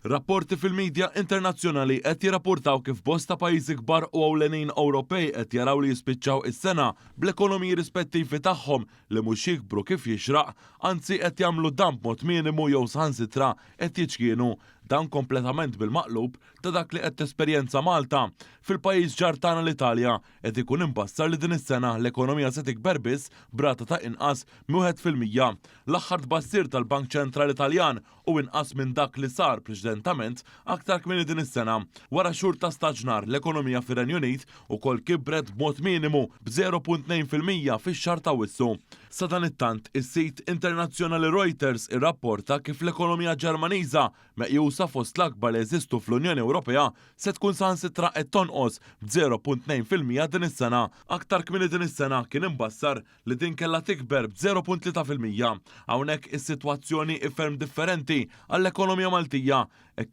Rapporti fil-medja internazzjonali qed jirrapportaw kif bosta pajjiżi kbar u ewlenin Ewropej qed jaraw li jispiċċaw is-sena bl-ekonomiji rispettivi tagħhom li mhux jikbru kif jixraq, anzi qed jagħmlu dan b'mod minimu jew saħansitra qed jiġkienu dan kompletament bil-maqlub ta' dak li qed tesperjenza Malta. Fil-pajjiż ġar tagħna l-Italja qed ikun imbassar li din is-sena l-ekonomija se tikber biss b'rata ta' inqas m'1%. L-aħħar tbassir tal-Bank Ċentrali Taljan u inqas minn dak li sar preċedentament aktar kmieni din is-sena. Wara xhur ta' staġnar l-ekonomija fir-Renju Unit ukoll kibret b'mod minimu b'0.2% fix-xahar ta' Awwissu. Sa dan it-tant, is-sit internazzjonali Reuters irrapporta kif l-ekonomija Ġermaniża meqjusa fost l-akbar li jeżistu fl-Unjoni Ewropea se tkun saħansitra qed tonqos b'0.2% din is-sena. Aktar kmieni din is-sena kien imbassar li din kellha tikber b'0.3%. Hawnhekk is-sitwazzjoni ferm differenti għall-ekonomija Maltija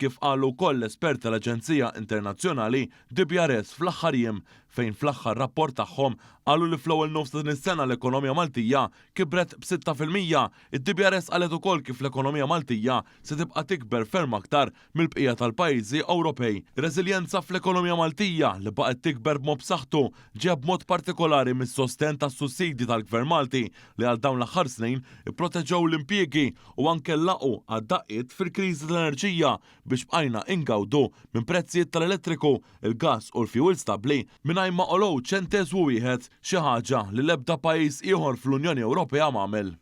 kif qalu wkoll l-espert tal-Aġenzija Internazzjonali DBRS fl-aħħar jiem fejn fl-aħħar rapport tagħhom qalu li fl-ewwel nofs ta' din is-sena l-ekonomija Maltija kibret b'6%. Id-DBRS qalet ukoll kif l-ekonomija Maltija se tibqa' tikber ferm aktar mill-bqija tal-pajjiżi Ewropej. Reżiljenza fl-ekonomija Maltija li baqgħet tikber b'mod b'saħħtu ġie b'mod partikolari mis-sosten tas-sussidji tal-Gvern Malti li għal dawn l-aħħar snin ipproteġew l-impjiegi u anke laqgħu għad-daqqiet fil-kriżi tal-enerġija biex bqajna ingawdu minn prezzijiet tal-elettriku, il-gass u l-fjuwil stabbli mingħajr ma qolgħu ċenteż wieħed xi ħaġa li l-ebda pajjiż ieħor fl-Unjoni Ewropea m'għamel.